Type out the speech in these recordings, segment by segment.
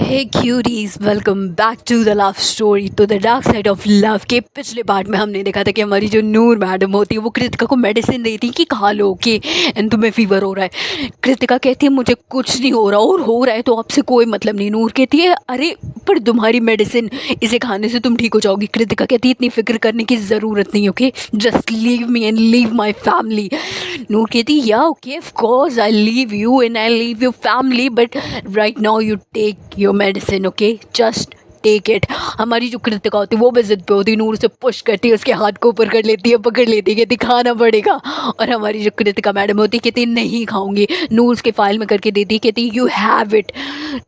Hey curies, welcome back to the love story, to the dark side of love. के पिछले part में हमने देखा था कि हमारी जो नूर मैडम होती है वो कृतिका को मेडिसिन देती है कि खा लो कि एंड तुम्हें फीवर हो रहा है। कृतिका कहती है मुझे कुछ नहीं हो रहा, और हो रहा है तो आपसे कोई मतलब नहीं। नूर कहती है अरे पर तुम्हारी मेडिसिन, इसे खाने से तुम ठीक हो जाओगी। कृतिका कहती है इतनी फिक्र करने की ज़रूरत नहीं, okay just leave me and leave my family. Noor कहती या okay of course I leave you and I leave your family, but right now you take your medicine, okay just take it. हमारी जो कृतिका होती है वो भी जिद पे होती है, नूर से पुश करती है, उसके हाथ को ऊपर कर लेती है, पकड़ लेती है, कहती खाना पड़ेगा। और हमारी जो कृतिका मैडम होती है कहती नहीं खाऊंगी। नूर उसके फाइल में करके देती है, कहती यू हैव इट।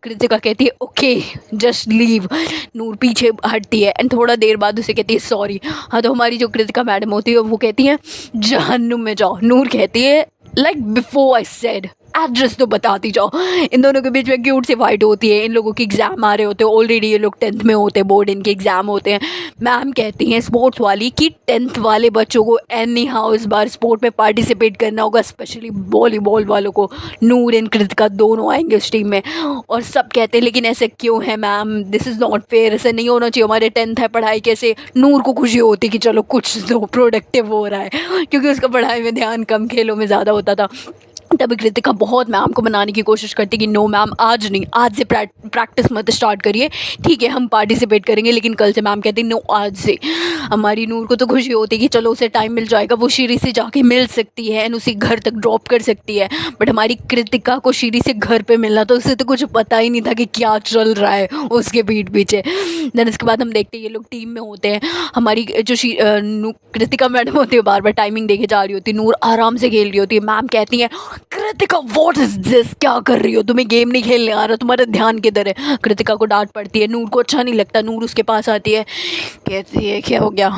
कृतिका कहती है ओके जस्ट लीव। नूर पीछे हटती है एंड थोड़ा देर बाद उसे कहती है सॉरी। हाँ, तो हमारी जो कृतिका मैडम होती है वो कहती है जहन्नुम में जाओ। नूर कहती है like before I said address तो बताती जाओ। इन दोनों के बीच में क्यूट सी फाइट होती है। इन लोगों के एग्ज़ाम आ रहे होते हैं, ऑलरेडी ये लोग 10th में होते हैं, बोर्ड इनके एग्ज़ाम होते हैं। मैम कहती हैं स्पोर्ट्स वाली कि 10th वाले बच्चों को एनी हाउ इस बार स्पोर्ट में पार्टिसिपेट करना होगा, स्पेशली वॉलीबॉल वालों को। नूर एंड कृतिका दोनों आएंगे उस टीम में। और सब कहते हैं लेकिन ऐसे क्यों है ma'am, this is not fair, ऐसा नहीं होना चाहिए, हमारे 10th है, पढ़ाई कैसे। नूर को खुशी होती कि चलो कुछ तो प्रोडक्टिव हो रहा है, क्योंकि उसका पढ़ाई में ध्यान कम, खेलों में ज़्यादा होता था। तभी कृतिका बहुत मैम को मनाने की कोशिश करती कि नो मैम आज नहीं, आज से प्रैक्टिस मत स्टार्ट करिए, ठीक है हम पार्टिसिपेट करेंगे लेकिन कल से। मैम कहती नो आज से। हमारी नूर को तो खुशी होती कि चलो उसे टाइम मिल जाएगा, वो शीरी से जाके मिल सकती है एंड उसे घर तक ड्रॉप कर सकती है। बट हमारी कृतिका को शीरी से घर पे मिलना, तो उसे तो कुछ पता ही नहीं था कि क्या चल रहा है उसके पीठ पीछे। देन इसके बाद हम देखते हैं ये लोग टीम में होते हैं। हमारी जो कृतिका मैडम होती है बार बार टाइमिंग देखे जा रही होती है, नूर आराम से खेल रही होती है। मैम कहती है कृतिका व्हाट इज दिस, क्या कर रही हो, तुम्हें गेम नहीं खेलने आ रहा, तुम्हारा ध्यान किधर है। कृतिका को डांट पड़ती है, नूर को अच्छा नहीं लगता। नूर उसके पास आती है, कहती है क्या हो गया,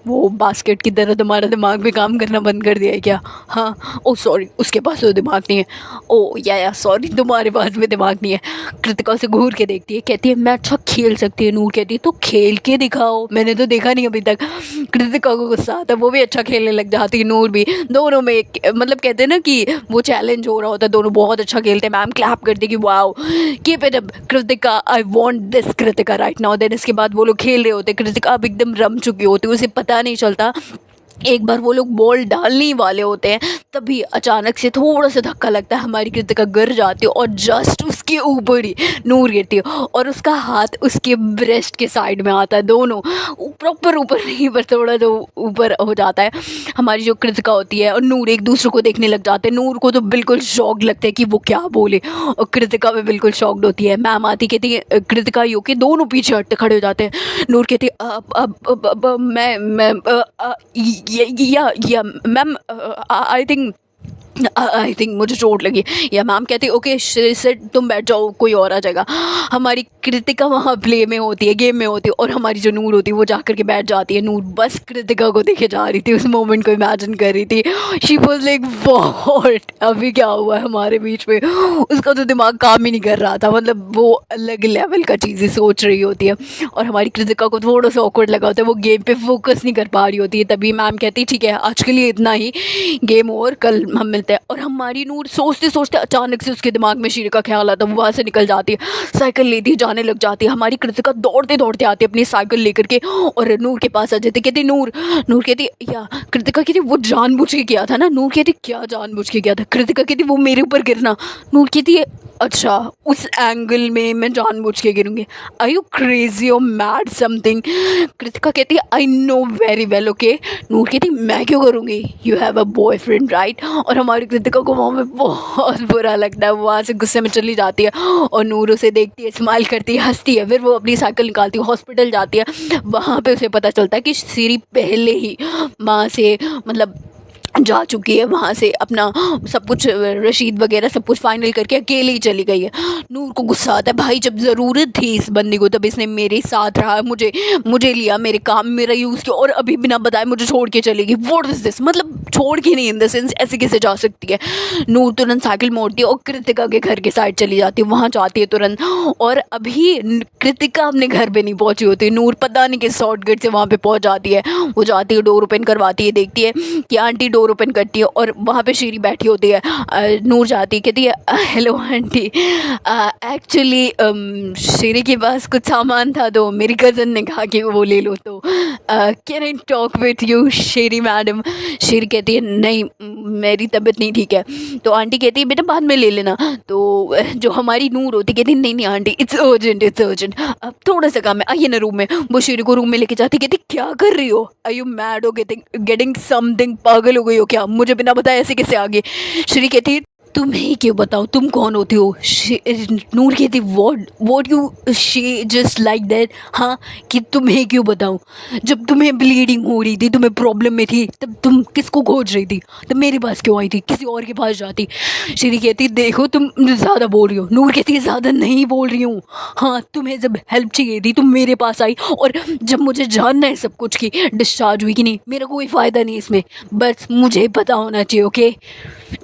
वो बास्केट की तरह तुम्हारा दिमाग भी काम करना बंद कर दिया है क्या। हाँ ओ सॉरी, उसके पास तो दिमाग नहीं है। ओ या सॉरी, तुम्हारे पास भी दिमाग नहीं है। कृतिका उसे घूर के देखती है, कहती है मैं अच्छा खेल सकती है। नूर कहती है तो खेल के दिखाओ, मैंने तो देखा नहीं अभी तक। कृतिका को गुस्सा आता है, वो भी अच्छा खेलने लग जाती है, नूर भी। दोनों में मतलब कहते हैं ना कि वो चैलेंज हो रहा होता है, दोनों बहुत अच्छा खेलते हैं। मैम क्लैप करती कि wow keep it up Kritika, I want this Kritika right now. Then इसके बाद वो लोग खेल रहे होते, कृतिका अब एकदम रम चुकी होती है, उसे पता नहीं चलता। एक बार वो लोग बॉल डालने वाले होते हैं, तभी अचानक से थोड़ा सा धक्का लगता है, हमारी कृतिका गिर जाती है और जस्ट उसके ऊपर ही नूर गिरती है और उसका हाथ उसके ब्रेस्ट के साइड में आता है। दोनों प्रॉपर ऊपर नहीं, पर थोड़ा सा ऊपर हो जाता है। हमारी जो कृतिका होती है और नूर एक दूसरे को देखने लग जाते हैं। नूर को तो बिल्कुल शॉक लगता है कि वो क्या बोले, और कृतिका भी बिल्कुल शॉक्ड होती है। मैम आती कहती है कृतिका यू के, दोनों पीछे हटते खड़े हो जाते हैं। नूर कहती है अब मैं या मैम आई थिंक मुझे चोट लगी। या मैम कहती है ओके सिट, तुम बैठ जाओ, कोई और आ जाएगा। हमारी कृतिका वहाँ प्ले में होती है, गेम में होती है, और हमारी जो नूर होती है वो जा कर के बैठ जाती है। नूर बस कृतिका को देखे जा रही थी, उस मोमेंट को इमेजिन कर रही थी। शी वाज लाइक व्हाट, अभी क्या हुआ है हमारे बीच में। उसका तो दिमाग काम ही नहीं कर रहा था, मतलब वो अलग लेवल का चीज़ें सोच रही होती है। और हमारी कृतिका को थोड़ा सा ऑकवर्ड लगा होता है, वो गेम पे फोकस नहीं कर पा रही होती है। तभी मैम कहती है ठीक है आज के लिए इतना ही, गेम ओवर, कल हम मिलते हैं। और हमारी नूर सोचते सोचते अचानक से उसके दिमाग में शीरी का ख्याल आता है, वो वहाँ से निकल जाती है, साइकिल लेती है, जाने लग जाती है। हमारी कृतिका दौड़ते दौड़ते आती है अपनी साइकिल लेकर के और नूर के पास आ जाती है। कहती नूर कहती या कृतिका कहती वो जानबूझ के किया था ना। नूर कहती क्या जानबूझ के किया था। कृतिका कहती वो मेरे ऊपर गिरना। नूर कहती है अच्छा उस एंगल में मैं जानबूझ के गिरूंगी, आर यू क्रेजी और मैड समथिंग। कृतिका कहती है I know very well okay. Noor कहती मैं क्यों करूँगी, you have a boyfriend right. और हमारी कृतिका को वहाँ में बहुत बुरा लगता है, वो वहाँ से गुस्से में चली जाती है और नूर उसे देखती है, स्माइल करती है, हंसती है। फिर वो अपनी साइकिल निकालती है, हॉस्पिटल जाती है। वहाँ पे उसे पता चलता है कि सीरी पहले ही माँ से मतलब जा चुकी है, वहाँ से अपना सब कुछ रसीद वगैरह सब कुछ फाइनल करके अकेले ही चली गई है। नूर को गुस्सा आता है, भाई जब ज़रूरत थी इस बंदी को तब इसने मेरे साथ रहा, मुझे लिया, मेरे काम मेरा यूज़ किया, और अभी बिना बताए मुझे छोड़ के चलेगी। व्हाट इज़ दिस, मतलब छोड़ के नहीं, इन द सेंस ऐसे कैसे जा सकती है। नूर तुरंत साइकिल मोड़ती है और कृतिका के घर के साइड चली जाती है, वहाँ जाती है तुरंत। और अभी कृतिका अपने घर पे नहीं पहुँची होती, नूर पता नहीं किस शॉर्टकट से वहाँ पे पहुँच जाती है। वो जाती है, डोर ओपन करवाती है, देखती है कि आंटी डोर डोर ओपन करती है और वहाँ पे शीरी बैठी होती है। नूर जाती है, कहती है हेलो आंटी, एक्चुअली शीरी के पास कुछ सामान था तो मेरी कज़न ने कहा कि वो ले लो, तो can I talk with you Sheeri madam. Sheeri कहती है नहीं मेरी तबीयत नहीं ठीक है। तो आंटी कहती है बेटा बाद में ले लेना। तो जो हमारी नूर होती कहती नहीं नहीं आंटी इट्स अर्जेंट, अब थोड़ा सा काम है, आइए ना रूम में। वो शीरी को रूम में लेके जाती, कहती क्या कर रही हो, आर यू मैड हो गेटिंग समथिंग, पागल हो गई हो क्या, मुझे बिना बताए ऐसे कैसे आ गई। शीरी कहती तुम्हें क्यों बताऊँ, तुम कौन होती हो। नूर कहती what you she just like that, हाँ कि तुम्हें क्यों बताऊँ, जब तुम्हें ब्लीडिंग हो रही थी, तुम्हें प्रॉब्लम में थी, तब तुम किसको खोज रही थी, तब मेरे पास क्यों आई थी, किसी और के पास जाती। श्री कहती देखो तुम ज़्यादा बोल रही हो। नूर कहती ज़्यादा नहीं बोल रही हूँ, हाँ तुम्हें जब हेल्प चाहिए थी तुम मेरे पास आई, और जब मुझे जानना है सब कुछ की डिस्चार्ज हुई कि नहीं, मेरा कोई फ़ायदा नहीं इसमें, बस मुझे पता होना चाहिए। ओके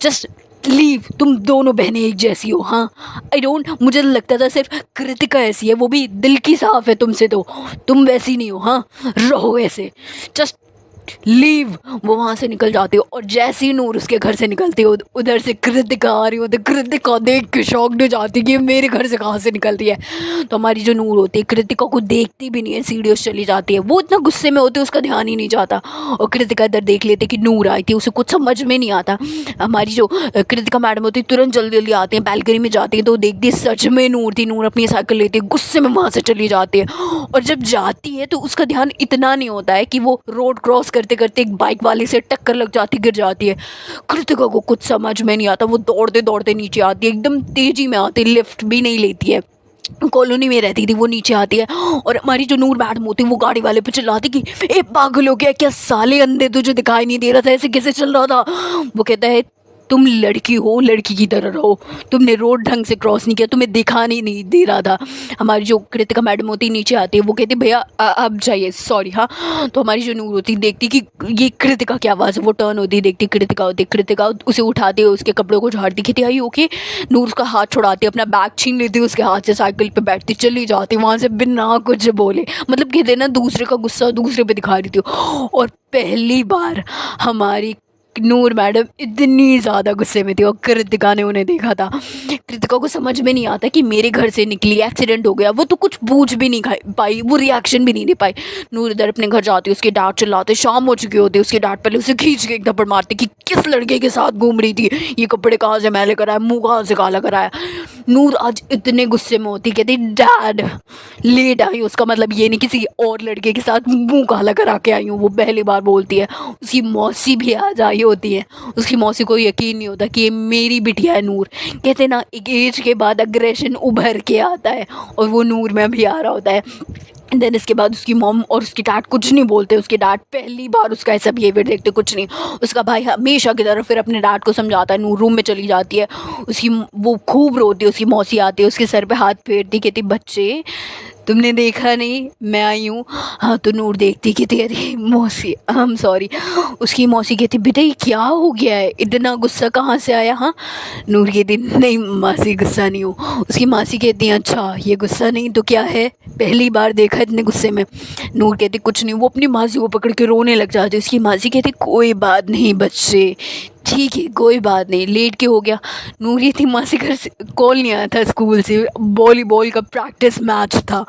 जस्ट लीव, तुम दोनों बहनें एक जैसी हो। हाँ आई डोंट, मुझे लगता था सिर्फ कृतिका ऐसी है, वो भी दिल की साफ़ है तुमसे, तो तुम वैसी नहीं हो। हाँ रहो ऐसे, जस्ट लीव। वो वहाँ से निकल जाती हो और जैसे ही नूर उसके घर से निकलती हो उधर से कृतिका आ रही होती, कृतिका देख के शॉक्ड हो जाती कि मेरे घर से कहाँ से निकलती है। तो हमारी जो नूर होती है कृतिका को देखती भी नहीं है, सीढ़ियों से चली जाती है। वो इतना गुस्से में होती है उसका ध्यान ही नहीं जाता, और कृतिका इधर देख लेती कि नूर आई थी, उसे कुछ समझ में नहीं आता। हमारी जो कृतिका मैडम होती है तुरंत जल्दी जल्दी आती है, बैल्कनी में जाती है तो देखती है सच में नूर थी। नूर अपनी साइकिल लेती है, गुस्से में वहाँ से चली जाती है, और जब जाती है तो उसका ध्यान इतना नहीं होता है कि वो रोड क्रॉस करते करते एक बाइक वाले से टक्कर लग जाती, गिर जाती है। कृतिका को कुछ समझ में नहीं आता, वो दौड़ते दौड़ते नीचे आती है, एकदम तेजी में आती है, लिफ्ट भी नहीं लेती है। कॉलोनी में रहती थी, वो नीचे आती है और हमारी जो नूर मैडम होती है वो गाड़ी वाले पे चिल्लाती कि ए पागल हो गया क्या, साले अंधे, तुझे दिखाई नहीं दे रहा था, ऐसे कैसे चल रहा था। वो कहता है तुम लड़की हो, लड़की की तरह रहो, तुमने रोड ढंग से क्रॉस नहीं किया, तुम्हें दिखाने नहीं दे रहा था। हमारी जो कृतिका मैडम होती है नीचे आती है, वो कहती भैया आप जाइए सॉरी। हाँ तो हमारी जो नूर होती देखती कि ये कृतिका की आवाज़ है, वो टर्न होती देखती कृतिका होती, कृतिका उसे उठाती है, उसके कपड़ों को झाड़ती, कहती आई ओके। नूर उसका हाथ छुड़ाती, अपना बैग छीन लेती है उसके हाथ से, साइकिल पे बैठती चली जाती वहाँ से बिना कुछ बोले, मतलब कहते ना दूसरे का गुस्सा दूसरे पे दिखा रही थी। और पहली बार हमारी नूर मैडम इतनी ज़्यादा गुस्से में थी और कृतिका ने उन्हें देखा था। कृतिका को समझ में नहीं आता कि मेरे घर से निकली, एक्सीडेंट हो गया, वो तो कुछ पूछ भी नहीं पाई, वो रिएक्शन भी नहीं दे पाई। नूर इधर अपने घर जाती, उसके डांट चिल्लाते, शाम हो चुकी होती, उसके डांट पहले उसे खींच के एक थप्पड़ मारती कि किस लड़के के साथ घूम रही थी, ये कपड़े कहाँ से मैले कराया, मुँह कहाँ से काला कराया। नूर आज इतने गुस्से में होती, कहती डैड लेट आई, उसका मतलब ये नहीं किसी और लड़के के साथ मुँह काला करा के आई हूँ, वो पहली बार बोलती है। उसकी मौसी भी आज आई होती है, उसकी मौसी को यकीन नहीं होता कि ये मेरी बिटिया है नूर। कहते ना एक एज के बाद अग्रेशन उभर के आता है, और वो नूर में भी आ रहा होता है। देन इसके बाद उसकी मॉम और उसकी डैड कुछ नहीं बोलते, उसके डैड पहली बार उसका ऐसा बिहेवियर देखते, कुछ नहीं। उसका भाई हमेशा की तरह फिर अपने डैड को समझाता है, नूर रूम में चली जाती है, उसकी वो खूब रोती है, उसकी मौसी आती है, उसके सर पे हाथ फेरती, कहती बच्चे तुमने देखा नहीं मैं आई हूँ। हाँ तो नूर देखती कि तेरी मौसी, आई एम सॉरी। उसकी मौसी कहती बेटा ये क्या हो गया है, इतना गुस्सा कहाँ से आया। हाँ नूर कहती नहीं मासी गुस्सा नहीं हो। उसकी मासी कहती है अच्छा ये गुस्सा नहीं तो क्या है, पहली बार देखा इतने गुस्से में। नूर कहती कुछ नहीं, वो अपनी मासी को पकड़ के रोने लग जाती। उसकी मासी कहती कोई बात नहीं बच्चे, ठीक है कोई बात नहीं, लेट के हो गया। नूर ये थी मासी घर से कॉल नहीं आया था स्कूल से, वॉलीबॉल का प्रैक्टिस मैच था,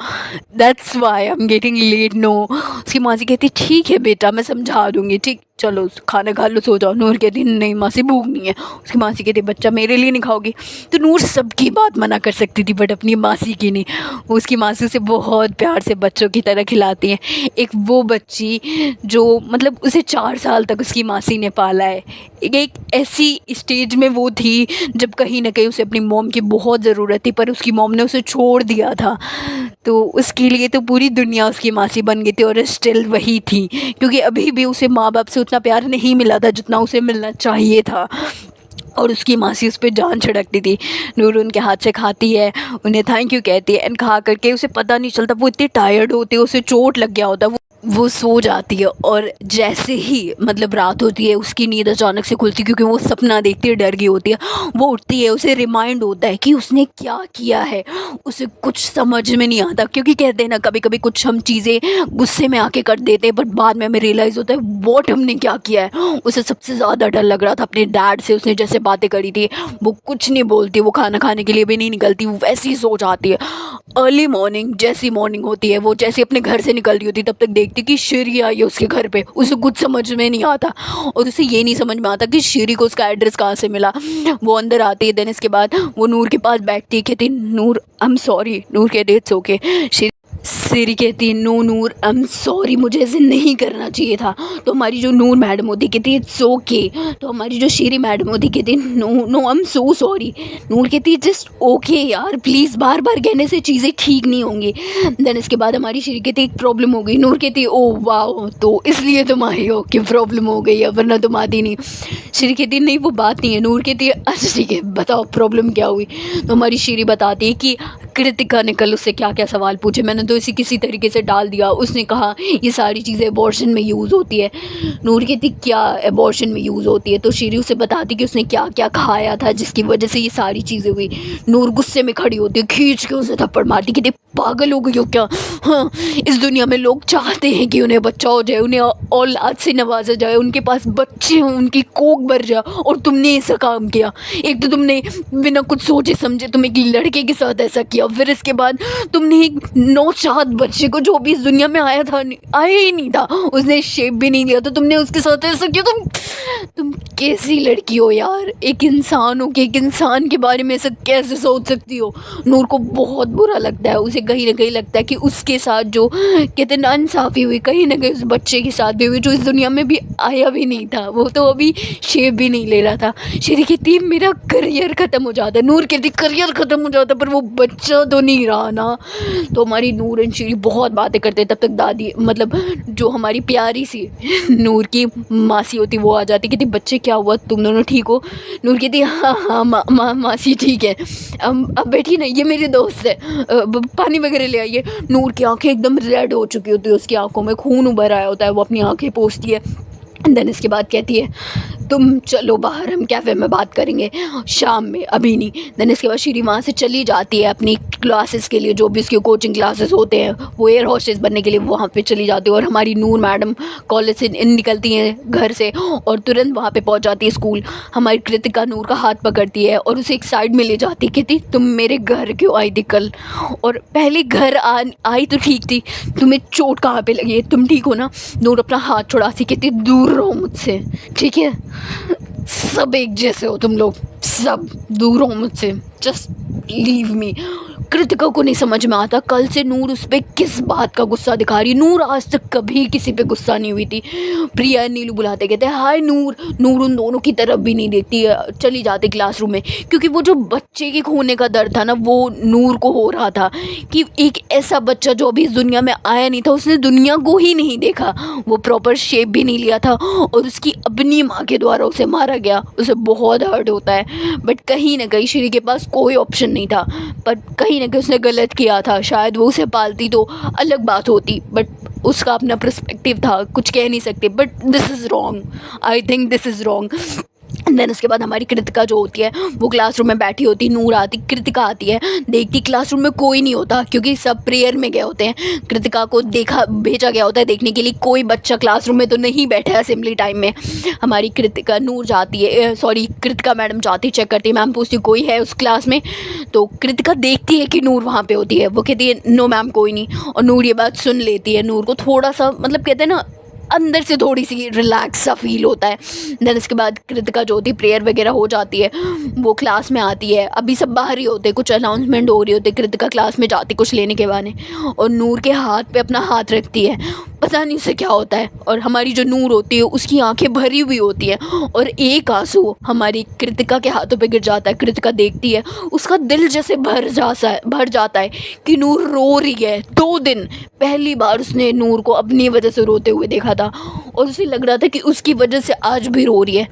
that's why I am getting late. No उसकी मासी कहती ठीक है बेटा मैं समझा दूँगी, ठीक चलो खाना खा लो सो जाओ। नूर कहती नहीं मासी भूख नहीं है। उसकी मासी कहती बच्चा मेरे लिए नहीं खाओगी। तो नूर सबकी बात मना कर सकती थी बट अपनी मासी की नहीं। उसकी मासी उसे बहुत प्यार से बच्चों की तरह खिलाती हैं। एक वो बच्ची जो मतलब उसे 4 साल तक उसकी मासी ने पाला है, एक ऐसी स्टेज में वो थी जब कहीं ना कहीं उसे अपनी मॉम की बहुत ज़रूरत थी, पर उसकी मॉम ने उसे छोड़ दिया था। तो उसके लिए तो पूरी दुनिया उसकी मासी बन गई थी, और स्टिल वही थी, क्योंकि अभी भी उसे माँ बाप से उतना प्यार नहीं मिला था जितना उसे मिलना चाहिए था। और उसकी मासी उस पर जान छिड़कती थी। नूर उनके हाथ से खाती है, उन्हें थैंक यू कहती है, एंड खा करके उसे पता नहीं चलता वो इतनी टायर्ड होती है, उसे चोट लग गया होता है, वो सो जाती है और जैसे ही मतलब रात होती है उसकी नींद अचानक से खुलती है, क्योंकि वो सपना देखती है, डर गई होती है। वो उठती है, उसे रिमाइंड होता है कि उसने क्या किया है। उसे कुछ समझ में नहीं आता, क्योंकि कहते हैं ना कभी कभी कुछ हम चीज़ें गुस्से में आके कर देते हैं, बट बाद में हमें रियलाइज़ होता है वॉट हमने क्या किया है। उसे सबसे ज़्यादा डर लग रहा था अपने डैड से। उसने जैसे बातें करी थी, वो कुछ नहीं बोलती, वो खाना खाने के लिए भी नहीं निकलती, वो वैसे ही सो जाती है। अर्ली मॉर्निंग जैसी मॉर्निंग होती है, वो जैसे अपने घर से निकल रही होती है, तब तक देखती कि शेरी आई है उसके घर पे। उसे कुछ समझ में नहीं आता, और उसे ये नहीं समझ में आता कि शेरी को उसका एड्रेस कहाँ से मिला। वो अंदर आती है, देन इसके बाद वो नूर के पास बैठती है, कहती नूर आई एम सॉरी। नूर कहती इट्स ओके। शेरी कहती है no Noor I am sorry, मुझे ऐसे नहीं करना चाहिए था। तो हमारी जो नूर मैडम होती कहती है इट्स ओके। तो हमारी जो शेरी मैडम होती कहती है no no I am so sorry. Noor कहती है जस्ट ओके यार, प्लीज़ बार बार कहने से चीज़ें ठीक नहीं होंगी। देन इसके बाद हमारी शेरी कहती है एक प्रॉब्लम हो गई। नूर कहती है ओ वाह, तो इसलिए तुम्हारी ओके प्रॉब्लम हो गई है, वरना तुम आती नहीं। शेरी कहती है नहीं वो बात नहीं है। नूर कहती है अच्छा ठीक है बताओ प्रॉब्लम क्या हुई। तो हमारी शेरी बताती है कि कृतिका ने कल उससे क्या क्या सवाल पूछे, मैंने तो इसे किसी तरीके से डाल दिया। उसने कहा ये सारी चीज़ें अबॉर्शन में यूज़ होती है। नूर कहती क्या अबॉर्शन में यूज़ होती है। तो शेरी उसे बताती कि उसने क्या क्या खाया था जिसकी वजह से ये सारी चीज़ें हुई। नूर गुस्से में खड़ी होती है, खींच के उसे थप्पड़ मारती, कहती पागल हो गई हो क्या। हाँ, इस दुनिया में लोग चाहते हैं कि उन्हें बच्चा हो जाए, उन्हें औलाद से नवाजा जाए, उनके पास बच्चे हों, उनकी कोख भर जाए, और तुमने ऐसा काम किया। एक तो तुमने बिना कुछ सोचे समझे तुम एक लड़के के साथ ऐसा किया, फिर इसके बाद तुमने एक नौचाद बच्चे को जो भी इस दुनिया में आया था, आया ही नहीं था, उसने शेप भी नहीं लिया, तो तुमने उसके साथ ऐसा किया। तुम कैसी लड़की हो यार, एक इंसान हो कि एक इंसान के बारे में ऐसा कैसे सोच सकती हो। नूर को बहुत बुरा लगता है, उसे कहीं ना कहीं लगता है कि उसके साथ जो कहते नाइंसाफ़ी हुई, कहीं ना कहीं उस बच्चे के साथ भी हुई जो इस दुनिया में भी आया भी नहीं था, वो तो अभी शेप भी नहीं ले रहा था। शेरी कहती मेरा करियर ख़त्म हो जाता। नूर कहती करियर ख़त्म हो जाता पर वो बच्चा तो नहीं रहा ना। तो हमारी नूर एंड शेरी बहुत बातें करते, तब तक दादी मतलब जो हमारी प्यारी सी नूर की मासी होती वो आ जाती, कहती बच्चे क्या हुआ, तुम दोनों ठीक हो। नूर कहती हाँ हाँ मासी ठीक है, अब बैठी ना, ये मेरी दोस्त है, पानी वगैरह ले आइए। नूर की आंखें एकदम रेड हो चुकी होती है, उसकी आंखों में खून उभर आया होता है, वो अपनी आंखें पोंछती है। देन इसके बाद कहती है तुम चलो बाहर, हम कैफ़े में बात करेंगे शाम में, अभी नहीं। देन इसके बाद शेरी वहाँ से चली जाती है अपनी क्लासेस के लिए, जो भी उसके कोचिंग क्लासेस होते हैं, वो एयर होस्टेस बनने के लिए वहाँ पे चली जाती है। और हमारी नूर मैडम कॉलेज से निकलती हैं घर से और तुरंत वहाँ पे पहुँच जाती है स्कूल। हमारी कृतिका नूर का हाथ पकड़ती है और उसे एक साइड में ले जाती, कहती तुम मेरे घर क्यों आई थी कल, और पहले घर आई तो ठीक थी, तुम्हें चोट कहाँ पे लगी है, तुम ठीक हो ना। नूर अपना हाथ छुड़ाती, कहती दूर रहो मुझसे, ठीक है, सब एक जैसे हो तुम लोग, सब दूर हो मुझसे, जस्ट लीव मी। कृतिका को नहीं समझ में आता कल से नूर उस पर किस बात का गुस्सा दिखा रही। नूर आज तक कभी किसी पे गुस्सा नहीं हुई थी। प्रिया नीलू बुलाते कहते हैं हाय नूर। नूर उन दोनों की तरफ भी नहीं देखती है, चली जाती क्लासरूम में, क्योंकि वो जो बच्चे के खोने का दर्द था ना, वो नूर को हो रहा था कि एक ऐसा बच्चा जो अभी इस दुनिया में आया नहीं था, उसने दुनिया को ही नहीं देखा, वो प्रॉपर शेप भी नहीं लिया था, और उसकी अपनी माँ के द्वारा उसे मारा गया। उसे बहुत हर्ट होता है, बट कहीं ना कहीं श्री के पास कोई ऑप्शन नहीं था, पर कहीं ना कहीं उसने गलत किया था। शायद वो उसे पालती तो अलग बात होती, बट उसका अपना पर्सपेक्टिव था, कुछ कह नहीं सकते, but this is wrong, I think this is wrong. Then उसके बाद हमारी कृतिका जो होती है वो क्लासरूम में बैठी होती, नूर आती, कृतिका आती है, देखती क्लासरूम में कोई नहीं होता क्योंकि सब प्रेयर में गए होते हैं। कृतिका को भेजा गया होता है देखने के लिए कोई बच्चा क्लासरूम में तो नहीं बैठा है असेंबली टाइम में। हमारी कृतिका नूर जाती है, सॉरी कृतिका मैडम जाती, चेक करती है, मैम पूछती कोई है उस क्लास में, तो कृतिका देखती है कि नूर वहाँ पर होती है, वो कहती है नो मैम कोई नहीं, और नूर ये बात सुन लेती है। नूर को थोड़ा सा मतलब कहते हैं ना अंदर से थोड़ी सी रिलैक्स सा फील होता है। देन इसके बाद कृतिका जो होती है प्रेयर वगैरह हो जाती है, वो क्लास में आती है, अभी सब बाहर ही होते, कुछ अनाउंसमेंट हो रही होती है, कृतिका क्लास में जाती कुछ लेने के बहाने, और नूर के हाथ पे अपना हाथ रखती है, पता नहीं उसे क्या होता है, और हमारी जो नूर होती है उसकी आंखें भरी हुई होती हैं, और एक आंसू हमारी कृतिका के हाथों पे गिर जाता है। कृतिका देखती है, उसका दिल जैसे भर जाता है कि नूर रो रही है। 2 दिन पहली बार उसने नूर को अपनी वजह से रोते हुए देखा था, और उसे लग रहा था कि उसकी वजह से आज भी रो रही है।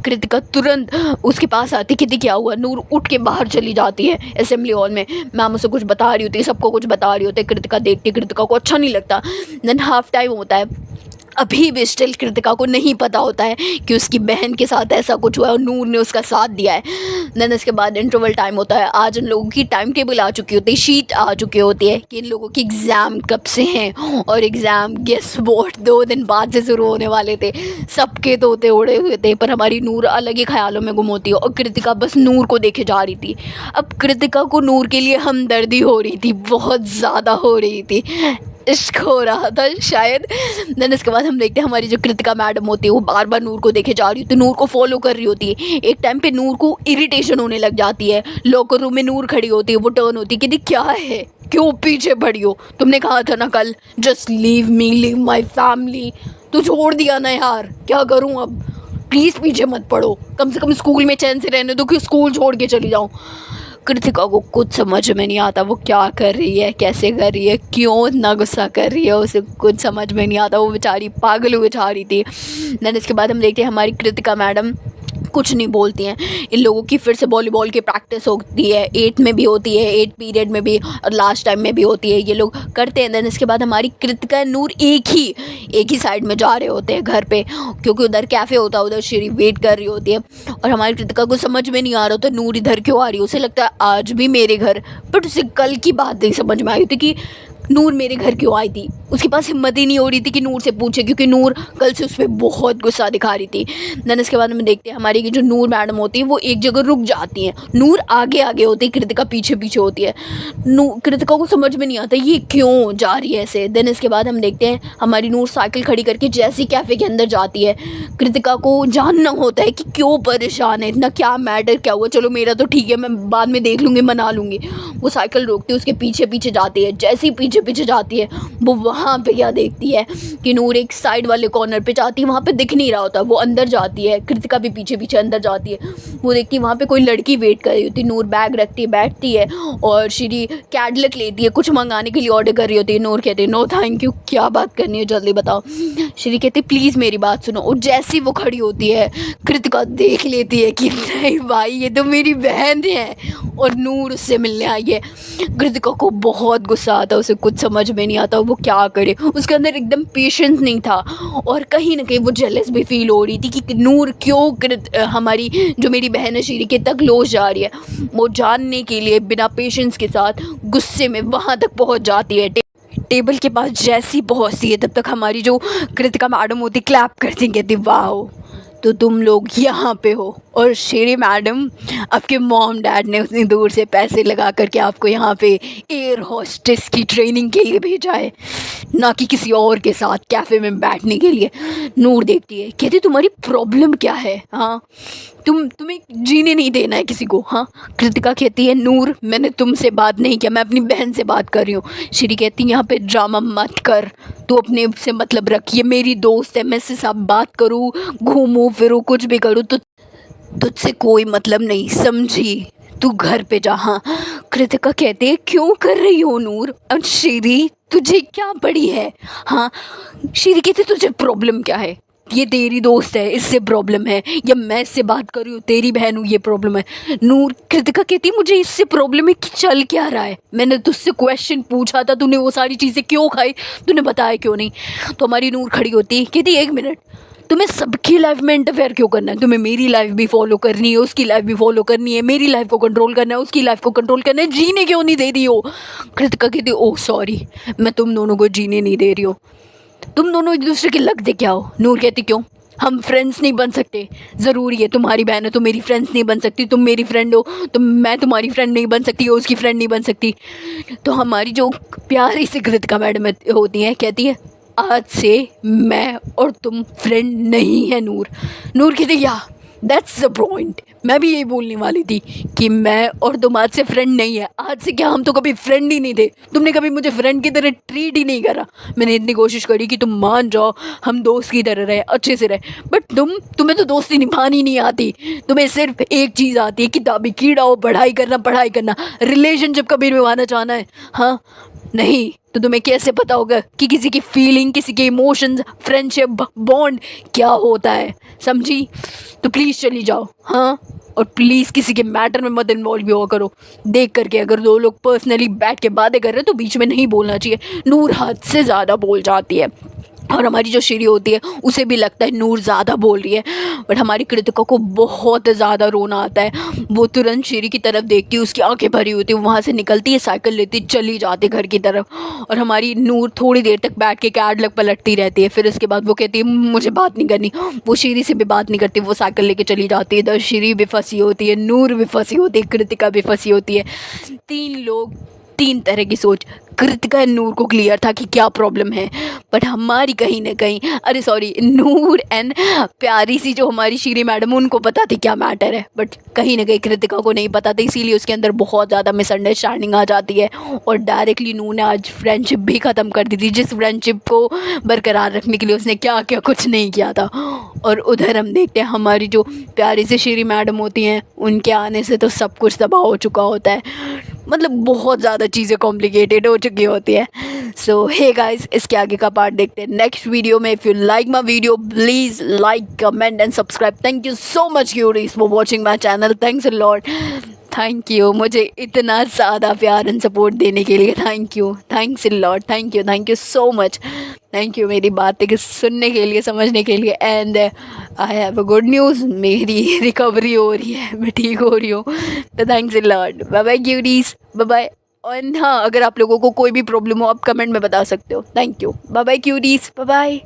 कृतिका तुरंत उसके पास आती, कहती क्या हुआ? नूर उठ के बाहर चली जाती है असेंबली हॉल में। मैम उसे कुछ बता रही होती है, सबको कुछ बता रही होती है। कृतिका देखती है, कृतिका को अच्छा नहीं लगता। देन हाफ टाइम होता है, अभी भी स्टिल कृतिका को नहीं पता होता है कि उसकी बहन के साथ ऐसा कुछ हुआ है और नूर ने उसका साथ दिया है। देन इसके बाद इंटरवल टाइम होता है। आज इन लोगों की टाइम टेबल आ चुकी होती है, शीट आ चुकी होती है कि इन लोगों की एग्ज़ाम कब से हैं, और एग्ज़ाम गेस व्हाट 2 दिन बाद से शुरू होने वाले थे। सबके तोते उड़े हुए थे, पर हमारी नूर अलग ही ख्यालों में गुम होती है और कृतिका बस नूर को देखे जा रही थी। अब कृतिका को नूर के लिए हमदर्दी हो रही थी, बहुत ज़्यादा हो रही थी, इश्क हो रहा था शायद। देन इसके बाद हम देखते हैं हमारी जो कृतिका मैडम होती है वो बार बार नूर को देखे जा रही होती है, नूर को फॉलो कर रही होती है। एक टाइम पे नूर को इरिटेशन होने लग जाती है। लॉकर रूम में नूर खड़ी होती है, वो टर्न होती है, कहती क्या है, क्यों पीछे पड़ी हो? तुमने कहा था ना कल just leave me, leave my family. तो छोड़ दिया ना यार, क्या करूँ अब? प्लीज़ पीछे मत पड़ो, कम से कम स्कूल में चैन से रहने दो कि स्कूल छोड़ के चली जाऊँ। कृतिका को कुछ समझ में नहीं आता वो क्या कर रही है, कैसे कर रही है, क्यों इतना गुस्सा कर रही है, उसे कुछ समझ में नहीं आता। वो बेचारी पागल हुए जा रही थी। देन इसके बाद हम देखते हैं हमारी कृतिका मैडम कुछ नहीं बोलती हैं। इन लोगों की फिर से वॉलीबॉल की प्रैक्टिस होती है, 8 में भी होती है, 8 पीरियड में भी और लास्ट टाइम में भी होती है, ये लोग करते हैं। देन इसके बाद हमारी कृतिका नूर एक ही साइड में जा रहे होते हैं घर पे, क्योंकि उधर कैफ़े होता है, उधर श्री वेट कर रही होती है। और हमारी कृतिका को समझ में नहीं आ रहा होता नूर इधर क्यों आ रही है। उसे लगता है आज भी मेरे घर, बट उसे कल की बात नहीं समझ में आई थी कि नूर मेरे घर क्यों आई थी। उसके पास हिम्मत ही नहीं हो रही थी कि नूर से पूछे, क्योंकि नूर कल से उस पर बहुत गुस्सा दिखा रही थी। देन इसके बाद हम देखते हैं हमारी जो नूर मैडम होती है वो एक जगह रुक जाती हैं। नूर आगे आगे होती है, कृतिका पीछे पीछे होती है। कृतिका को समझ में नहीं आता ये क्यों जा रही है ऐसे। देन इसके बाद हम देखते हैं हमारी नूर साइकिल खड़ी करके जैसी कैफ़े के अंदर जाती है। कृतिका को जानना होता है कि क्यों परेशान है, इतना क्या मैटर, क्या हुआ। चलो मेरा तो ठीक है, मैं बाद में देख लूँगी, मना लूँगी। वो साइकिल रोकती है, उसके पीछे पीछे जाती है। जैसे ही पीछे पीछे जाती है वो वहाँ पे क्या देखती है कि नूर एक साइड वाले कॉर्नर पे जाती है, वहाँ पे दिख नहीं रहा होता। वो अंदर जाती है, कृतिका भी पीछे पीछे अंदर जाती है। वो देखती है वहाँ पे कोई लड़की वेट कर रही होती है। नूर बैग रखती है, बैठती है और श्री कैडलक लेती है, कुछ मंगाने के लिए ऑर्डर कर रही होती है। नूर कहती है नो थैंक यू, क्या बात करनी है जल्दी बताओ। श्री कहती है प्लीज़ मेरी बात सुनो। और जैसी वो खड़ी होती है कृतिका देख लेती है कि नहीं भाई ये तो मेरी बहन है और नूर उससे मिलने आई है। कृतिका को बहुत गुस्सा आता, उसे कुछ समझ में नहीं आता वो क्या करे। उसके अंदर एकदम पेशेंस नहीं था और कहीं ना कहीं वो जेलस भी फील हो रही थी कि नूर क्यों हमारी जो मेरी बहन है श्री के तक क्लोज जा रही है। वो जानने के लिए बिना पेशेंस के साथ गुस्से में वहाँ तक पहुँच जाती है। टेबल के पास जैसी पहुँचती है तब तक हमारी जो कृतिका मैडम होती क्लैप करती, कहती वाह तो तुम लोग यहाँ पे हो। और श्री मैडम आपके मॉम डैड ने उतनी दूर से पैसे लगा करके आपको यहाँ पे एयर होस्टेस की ट्रेनिंग के लिए भेजा है, ना कि किसी और के साथ कैफ़े में बैठने के लिए। नूर देखती है, कहती तुम्हारी प्रॉब्लम क्या है? हाँ तुम्हें जीने नहीं देना है किसी को? हाँ कृतिका कहती है नूर मैंने तुमसे बात नहीं किया, मैं अपनी बहन से बात कर रही हूँ। श्री कहती है यहाँ पे ड्रामा मत कर, तू अपने से मतलब रख, ये मेरी दोस्त है, मैं इससे सब बात करूँ घूमूँ फिरूँ कुछ भी करूँ तो तुझसे कोई मतलब नहीं, समझी? तू घर पे जा। हाँ कृतिका कहते हैं क्यों कर रही हो नूर? और श्री तुझे क्या पड़ी है? हाँ श्री कहते तुझे प्रॉब्लम क्या है? ये तेरी दोस्त है इससे प्रॉब्लम है, या मैं इससे बात कर रही हूँ तेरी बहन हूँ ये प्रॉब्लम है? नूर कृतिका कहती मुझे इससे प्रॉब्लम है कि चल क्या रहा है, मैंने तुझसे क्वेश्चन पूछा था, तूने वो सारी चीज़ें क्यों खाई, तूने बताया क्यों नहीं? तो हमारी नूर खड़ी होती है, कहती 1 मिनट, तुम्हें सबकी लाइफ में इंटरफेयर क्यों करना है? तुम्हें मेरी लाइफ भी फॉलो करनी है, उसकी लाइफ भी फॉलो करनी है, मेरी लाइफ को कंट्रोल करना है, उसकी लाइफ को कंट्रोल करना है, जीने क्यों नहीं दे रही हो? कृतिका कहती ओह सॉरी मैं तुम दोनों को जीने नहीं दे रही हो, तुम दोनों एक दूसरे के लगते क्या हो? नूर कहती क्यों, हम फ्रेंड्स नहीं बन सकते? ज़रूरी है? तुम्हारी बहन है तो मेरी फ्रेंड्स नहीं बन सकती, तुम मेरी फ्रेंड हो तो मैं तुम्हारी फ्रेंड नहीं बन सकती, उसकी फ्रेंड नहीं बन सकती? तो हमारी जो प्यारी सी कृतिका मैडम होती हैं कहती है आज से मैं और तुम फ्रेंड नहीं है नूर। नूर कहती या दैट्स द पॉइंट, मैं भी यही बोलने वाली थी कि मैं और तुम आज से फ्रेंड नहीं है। आज से क्या, हम तो कभी फ्रेंड ही नहीं थे, तुमने कभी मुझे फ्रेंड की तरह ट्रीट ही नहीं करा। मैंने इतनी कोशिश करी कि तुम मान जाओ, हम दोस्त की तरह रहे, अच्छे से रहे, बट तुम्हें तो दोस्ती निभानी नहीं आती, तुम्हें सिर्फ एक चीज़ आती है किताबी कीड़ा हो, पढ़ाई करना, रिलेशनशिप कभी निभाना चाहना है? हाँ नहीं, तो तुम्हें कैसे पता होगा कि किसी की फीलिंग, किसी के इमोशंस, फ्रेंडशिप, बॉन्ड क्या होता है, समझी? तो प्लीज़ चली जाओ, हाँ। और प्लीज़ किसी के मैटर में मत इन्वॉल्व भी हुआ करो। देख करके अगर दो लोग पर्सनली बैठ के बातें कर रहे हैं तो बीच में नहीं बोलना चाहिए। नूर हद से ज़्यादा बोल जाती है और हमारी जो श्री होती है उसे भी लगता है नूर ज़्यादा बोल रही है, बट हमारी कृतिका को बहुत ज़्यादा रोना आता है। वो तुरंत श्री की तरफ देखती है, उसकी आंखें भरी होती है, वहाँ से निकलती है, साइकिल लेती चली जाती है घर की तरफ। और हमारी नूर थोड़ी देर तक बैठ के कैड लग पलटती रहती है। फिर उसके बाद वो कहती है मुझे बात नहीं करनी। वो श्री से भी बात नहीं करती, वो साइकिल लेके चली जाती है। इधर श्री भी फंसी होती है, नूर भी फंसी होती है, कृतिका भी फंसी होती है। 3 लोग, 3 तरह की सोच। कृतिका एंड नूर को क्लियर था कि क्या प्रॉब्लम है, बट हमारी कहीं ना कहीं, अरे सॉरी, नूर एंड प्यारी सी जो हमारी श्री मैडम, उनको पता थी क्या मैटर है, बट कहीं ना कहीं कृतिका को नहीं पता था। इसीलिए उसके अंदर बहुत ज़्यादा मिसअंडरस्टैंडिंग आ जाती है और डायरेक्टली नूर ने आज फ्रेंडशिप भी ख़त्म कर दी थी, जिस फ्रेंडशिप को बरकरार रखने के लिए उसने क्या क्या कुछ नहीं किया था। और उधर हम देखते हैं हमारी जो प्यारी सी श्री मैडम होती हैं, उनके आने से तो सब कुछ तबाह हो चुका होता है। मतलब बहुत ज़्यादा चीज़ें कॉम्प्लिकेटेड हो चुकी होती है। सो हे गाइस, इसके आगे का पार्ट देखते हैं नेक्स्ट वीडियो में। If you like my video please like, comment and subscribe. Thank you so much curies for watching my channel. Thanks a lot, thank you मुझे इतना ज़्यादा प्यार एंड सपोर्ट देने के लिए। Thank you, thanks a lot, thank you so much. Thank you मेरी बातें सुनने के लिए, समझने के लिए। And I have a good news, मेरी रिकवरी हो रही है, मैं ठीक हो रही हूँ। तो thanks a lot, bye bye curies, bye bye. और हाँ, अगर आप लोगों को कोई भी प्रॉब्लम हो आप कमेंट में बता सकते हो। Thank you, bye bye curies, bye bye.